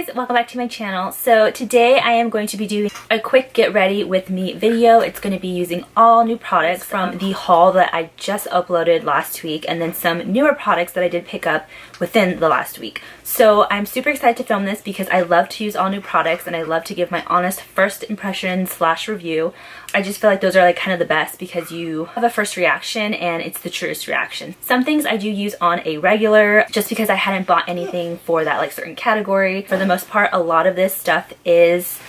guys, welcome back to my channel. So today I am going to be doing a quick get ready with me video. It's going to be using all new products from the haul that I just uploaded last week, and then some newer products that I did pick up within the last week. So I'm super excited to film this because I love to use all new products and I love to give my honest first impression / review. I just feel like those are like kind of the best because you have a first reaction and it's the truest reaction. Some things I do use on a regular just because I hadn't bought anything for that like certain category. For the most part, a lot of this stuff is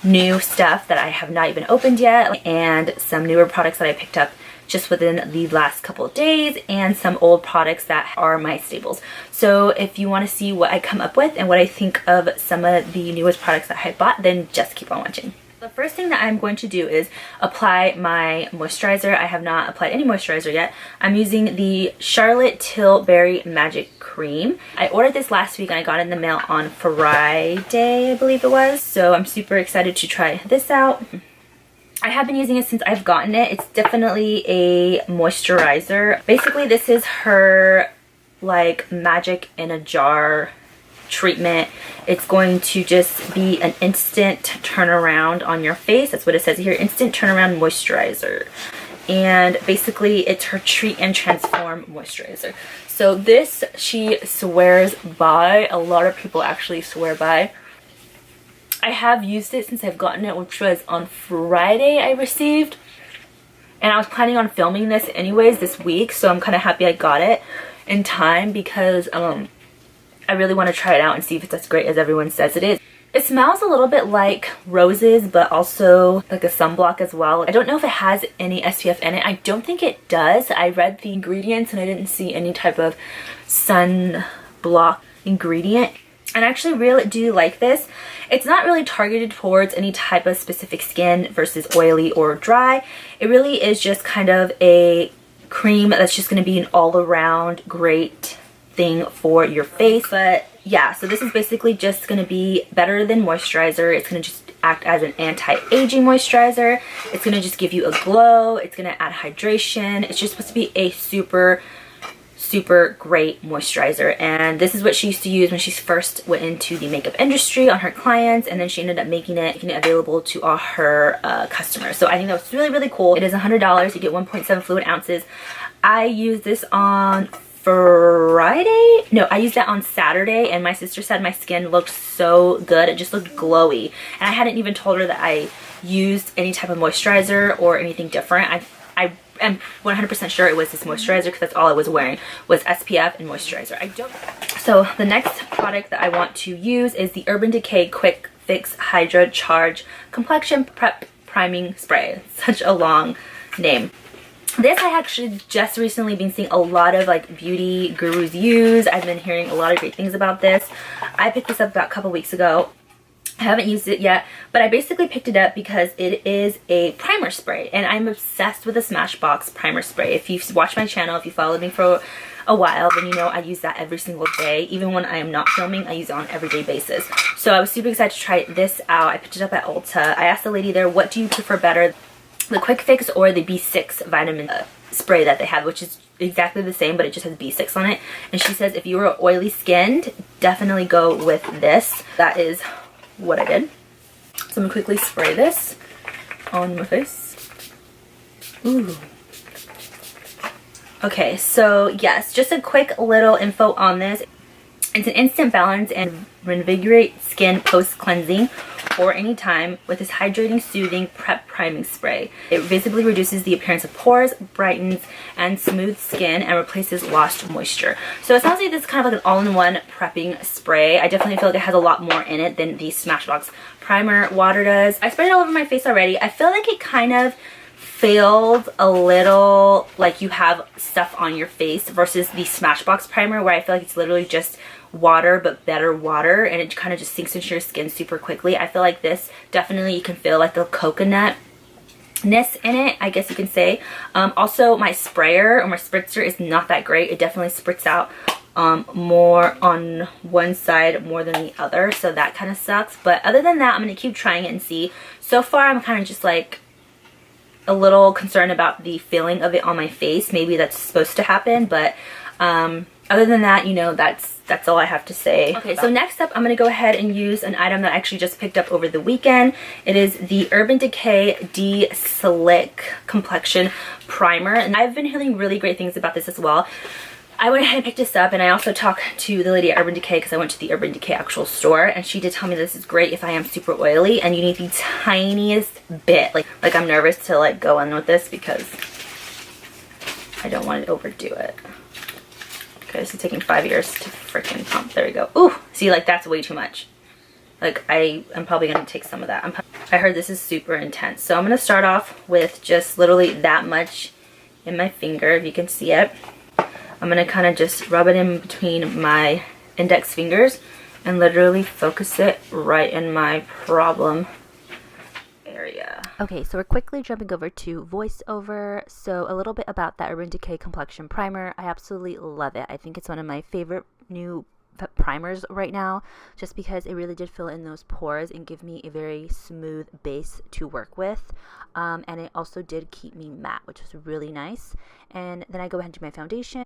new stuff that I have not even opened yet, and some newer products that I picked up just within the last couple of days, and some old products that are my staples. So if you want to see what I come up with and what I think of some of the newest products that I bought, then just keep on watching. The first thing that I'm going to do is apply my moisturizer. I have not applied any moisturizer yet. I'm using the Charlotte Tilbury Magic Cream. I ordered this last week and I got it in the mail on Friday, I believe it was. So I'm super excited to try this out. I have been using it since I've gotten it. It's definitely a moisturizer. Basically, this is her like magic in a jar treatment. It's going to just be an instant turnaround on your face. That's what it says here, instant turnaround moisturizer. And basically it's her treat and transform moisturizer. So this she swears by. A lot of people actually swear by. I have used it since I've gotten it, which was on Friday I received. And I was planning on filming this anyways this week, so I'm kind of happy I got it in time because I really want to try it out and see if it's as great as everyone says it is. It smells a little bit like roses, but also like a sunblock as well. I don't know if it has any SPF in it. I don't think it does. I read the ingredients and I didn't see any type of sunblock ingredient. And I actually really do like this. It's not really targeted towards any type of specific skin versus oily or dry. It really is just kind of a cream that's just going to be an all-around great thing for your face. But yeah, so this is basically just going to be better than moisturizer. It's going to just act as an anti-aging moisturizer. It's going to just give you a glow. It's going to add hydration. It's just supposed to be a super great moisturizer, and this is what she used to use when she first went into the makeup industry on her clients, and then she ended up making it available to all her customers. So I think that was really cool. It is $100. You get 1.7 fluid ounces. I used this on Friday? No, I used that on Saturday, and my sister said my skin looked so good. It just looked glowy, and I hadn't even told her that I used any type of moisturizer or anything different. I am 100% sure it was this moisturizer because that's all I was wearing was SPF and moisturizer. So the next product that I want to use is the Urban Decay Quick Fix Hydra Charge Complexion Prep Priming Spray. Such a long name. This I actually just recently been seeing a lot of like beauty gurus use. I've been hearing a lot of great things about this. I picked this up about a couple weeks ago. I haven't used it yet, but I basically picked it up because it is a primer spray, and I'm obsessed with the Smashbox primer spray. If you've watched my channel, if you followed me for a while, then you know I use that every single day. Even when I am not filming, I use it on an everyday basis. So I was super excited to try this out. I picked it up at Ulta. I asked the lady there, what do you prefer better, the Quick Fix or the B6 vitamin spray that they have, which is exactly the same, but it just has B6 on it. And she says if you were oily skinned, definitely go with this. That is what I did. So I'm gonna quickly spray this on my face. Ooh. Okay, so yes, just a quick little info on this. It's an instant balance and reinvigorate skin post-cleansing or anytime with this hydrating, soothing prep priming spray. It visibly reduces the appearance of pores, brightens and smooths skin, and replaces lost moisture. So it sounds like this is kind of like an all-in-one prepping spray. I definitely feel like it has a lot more in it than the Smashbox primer water does. I sprayed it all over my face already. I feel like it kind of feels a little like you have stuff on your face versus the Smashbox primer, where I feel like it's literally just water, but better water, and it kind of just sinks into your skin super quickly. I feel like this definitely, you can feel like the coconutness in it, I guess you can say. Also my sprayer or my spritzer is not that great. It definitely spritz out more on one side more than the other, so that kind of sucks. But other than that, I'm gonna keep trying it and see. So far I'm kind of just like a little concerned about the feeling of it on my face. Maybe that's supposed to happen, but other than that, you know, that's all I have to say. Okay, so next up, I'm going to go ahead and use an item that I actually just picked up over the weekend. It is the Urban Decay De-Slick Complexion Primer, and I've been hearing really great things about this as well. I went ahead and picked this up, and I also talked to the lady at Urban Decay because I went to the Urban Decay actual store, and she did tell me this is great if I am super oily and you need the tiniest bit. Like I'm nervous to like go in with this because I don't want to overdo it. Okay, this is taking 5 years to freaking pump. There we go. Ooh, see, like that's way too much. Like I'm probably gonna take some of that. I heard this is super intense, so I'm gonna start off with just literally that much in my finger, if you can see it. I'm gonna kind of just rub it in between my index fingers and literally focus it right in my problem area. Okay, so we're quickly jumping over to voiceover. So a little bit about that Urban Decay Complexion Primer. I absolutely love it. I think it's one of my favorite new primers right now, just because it really did fill in those pores and give me a very smooth base to work with. And it also did keep me matte, which was really nice. And then I go ahead and do my foundation.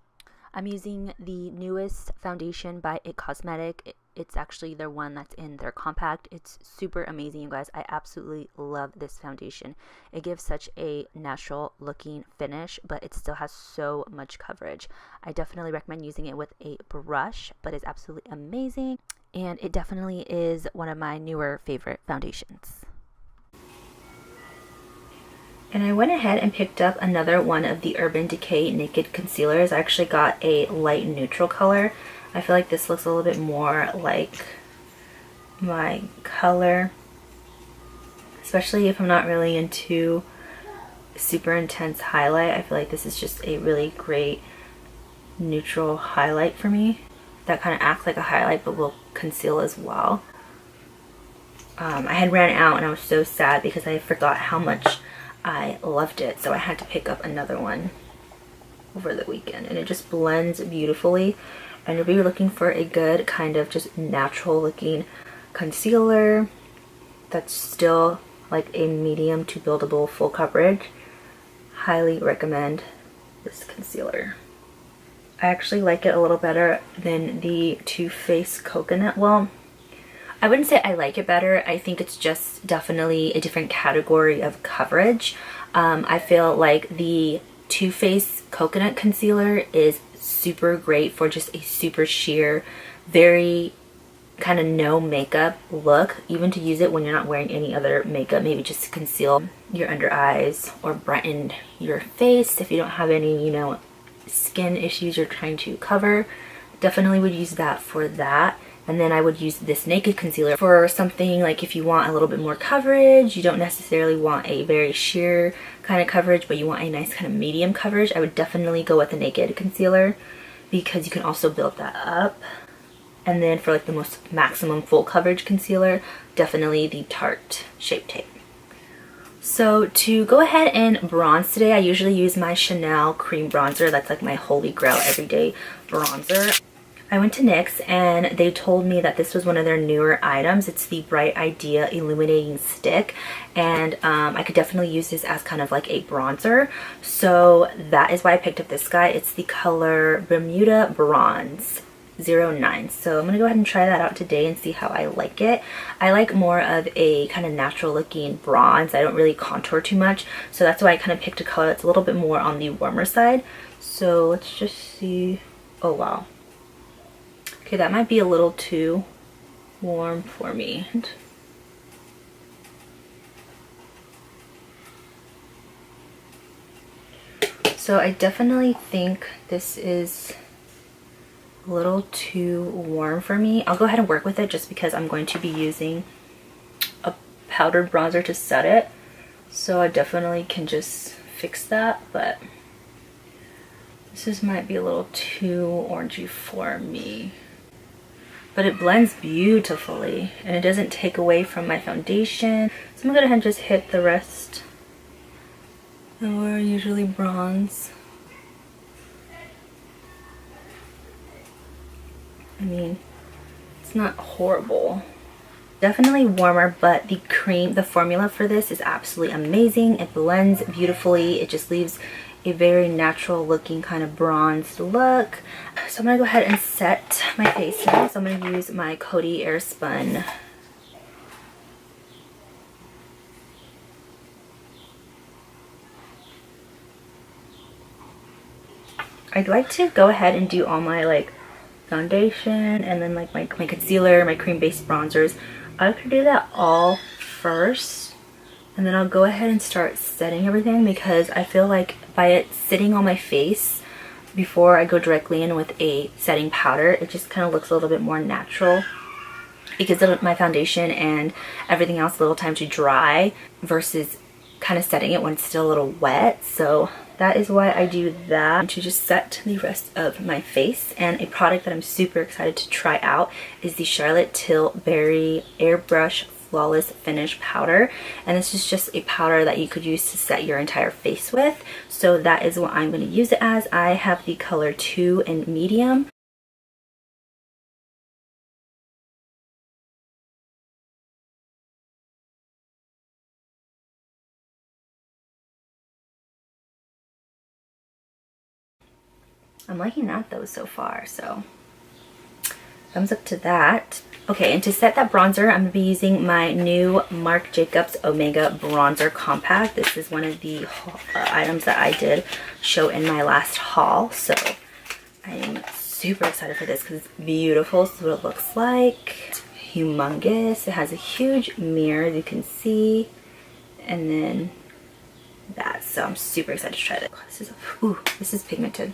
I'm using the newest foundation by It Cosmetic. It's actually their one that's in their compact. It's super amazing, you guys. I absolutely love this foundation. It gives such a natural looking finish, but it still has so much coverage. I definitely recommend using it with a brush, but it's absolutely amazing. And it definitely is one of my newer favorite foundations. And I went ahead and picked up another one of the Urban Decay Naked Concealers. I actually got a light neutral color. I feel like this looks a little bit more like my color, especially if I'm not really into super intense highlight. I feel like this is just a really great neutral highlight for me that kind of acts like a highlight but will conceal as well. I had ran out and I was so sad because I forgot how much I loved it, so I had to pick up another one over the weekend, and it just blends beautifully. And if you're looking for a good kind of just natural looking concealer that's still like a medium to buildable full coverage, highly recommend this concealer. I actually like it a little better than the Too Faced Coconut. Well, I wouldn't say I like it better. I think it's just definitely a different category of coverage. I feel like the Too Faced Coconut Concealer is super great for just a super sheer, very kind of no makeup look. Even to use it when you're not wearing any other makeup, maybe just to conceal your under eyes or brighten your face if you don't have any, you know, skin issues you're trying to cover. Definitely would use that for that. And then I would use this Naked Concealer for something like if you want a little bit more coverage, you don't necessarily want a very sheer kind of coverage, but you want a nice kind of medium coverage. I would definitely go with the Naked Concealer because you can also build that up. And then for like the most maximum full coverage concealer, definitely the Tarte Shape Tape. So to go ahead and bronze today, I usually use my Chanel Cream Bronzer. That's like my holy grail everyday bronzer. I went to NYX and they told me that this was one of their newer items. It's the Bright Idea Illuminating Stick, and I could definitely use this as kind of like a bronzer. So that is why I picked up this guy. It's the color Bermuda Bronze 09. So I'm going to go ahead and try that out today and see how I like it. I like more of a kind of natural looking bronze. I don't really contour too much, so that's why I kind of picked a color that's a little bit more on the warmer side. So let's just see. Oh wow. Okay, that might be a little too warm for me. So I definitely think this is a little too warm for me. I'll go ahead and work with it just because I'm going to be using a powdered bronzer to set it. So I definitely can just fix that, but this might be a little too orangey for me. But it blends beautifully and it doesn't take away from my foundation. So I'm gonna go ahead and just hit the rest. And we're usually bronze. I mean, it's not horrible. Definitely warmer, but the formula for this is absolutely amazing. It blends beautifully. It just leaves a very natural looking kind of bronzed look. So I'm going to go ahead and set my face now. So I'm going to use my Coty Airspun. I'd like to go ahead and do all my like foundation and then like my concealer, my cream based bronzers. I could do that all first and then I'll go ahead and start setting everything, because I feel like by it sitting on my face before I go directly in with a setting powder, it just kind of looks a little bit more natural. It gives my foundation and everything else a little time to dry versus kind of setting it when it's still a little wet. So that is why I do that, to just set the rest of my face. And a product that I'm super excited to try out is the Charlotte Tilbury Airbrush Flawless Finish Powder. And this is just a powder that you could use to set your entire face with. So that is what I'm going to use it as. I have the color 2 in medium. I'm liking that though so far, so thumbs up to that. Okay, and to set that bronzer, I'm going to be using my new Marc Jacobs Omega Bronzer Compact. This is one of the items that I did show in my last haul, so I'm super excited for this because it's beautiful. This is what it looks like. It's humongous. It has a huge mirror, as you can see, and then that. So I'm super excited to try this. This is pigmented.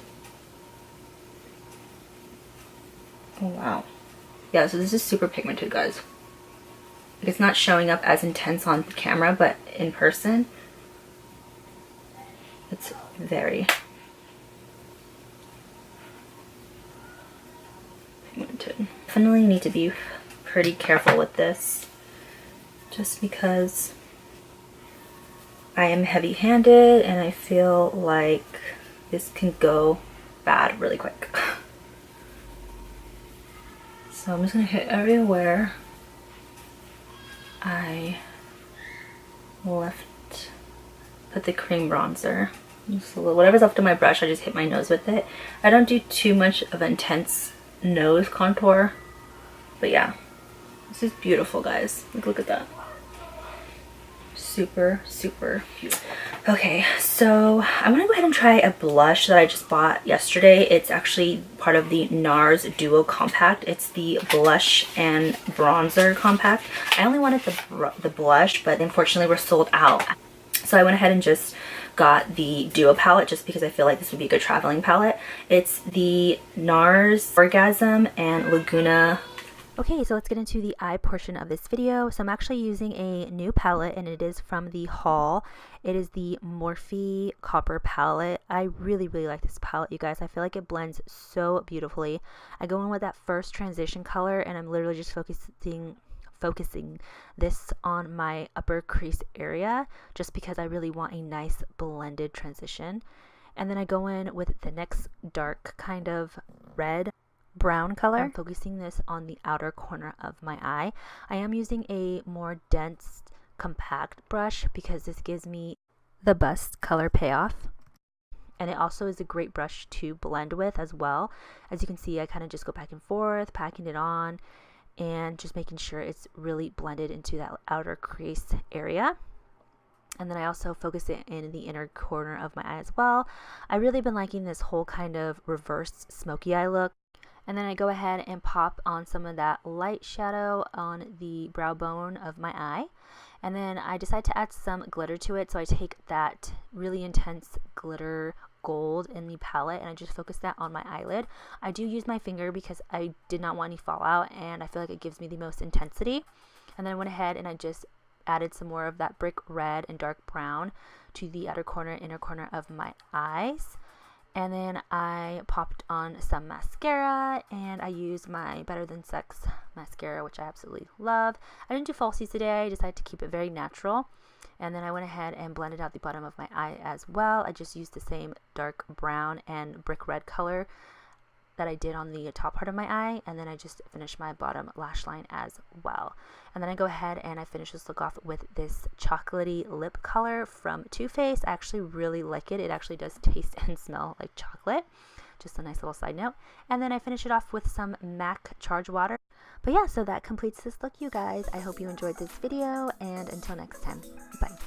Oh wow. Yeah, so this is super pigmented, guys. It's not showing up as intense on camera, but in person it's very pigmented. Definitely need to be pretty careful with this, just because I am heavy-handed and I feel like this can go bad really quick. So I'm just going to hit everywhere I put the cream bronzer. Just a little, whatever's left of my brush, I just hit my nose with it. I don't do too much of intense nose contour, but yeah, this is beautiful, guys. Look at that. Super, super beautiful. Okay, so I'm gonna go ahead and try a blush that I just bought yesterday. It's actually part of the NARS Duo Compact. It's the blush and bronzer compact. I only wanted the blush, but unfortunately we're sold out. So I went ahead and just got the Duo palette just because I feel like this would be a good traveling palette. It's the NARS Orgasm and Laguna. Okay, so let's get into the eye portion of this video. So I'm actually using a new palette, and it is from the haul. It is the Morphe Copper palette. I really, really like this palette, you guys. I feel like it blends so beautifully. I go in with that first transition color, and I'm literally just focusing this on my upper crease area, just because I really want a nice blended transition. And then I go in with the next dark kind of red brown color. I'm focusing this on the outer corner of my eye. I am using a more dense compact brush because this gives me the best color payoff, and it also is a great brush to blend with as well. As you can see, I kind of just go back and forth, packing it on and just making sure it's really blended into that outer crease area. And then I also focus it in the inner corner of my eye as well. I really been liking this whole kind of reverse smoky eye look. And then I go ahead and pop on some of that light shadow on the brow bone of my eye. And then I decide to add some glitter to it. So I take that really intense glitter gold in the palette and I just focus that on my eyelid. I do use my finger because I did not want any fallout, and I feel like it gives me the most intensity. And then I went ahead and I just added some more of that brick red and dark brown to the outer corner, inner corner of my eyes. And then I popped on some mascara, and I used my Better Than Sex mascara, which I absolutely love. I didn't do falsies today. I decided to keep it very natural. And then I went ahead and blended out the bottom of my eye as well. I just used the same dark brown and brick red color that I did on the top part of my eye, and then I just finished my bottom lash line as well. And then I go ahead and I finish this look off with this chocolatey lip color from Too Faced. I actually really like it. It actually does taste and smell like chocolate. Just a nice little side note. And then I finish it off with some MAC Charge Water. But yeah, so that completes this look, you guys. I hope you enjoyed this video, and until next time, bye.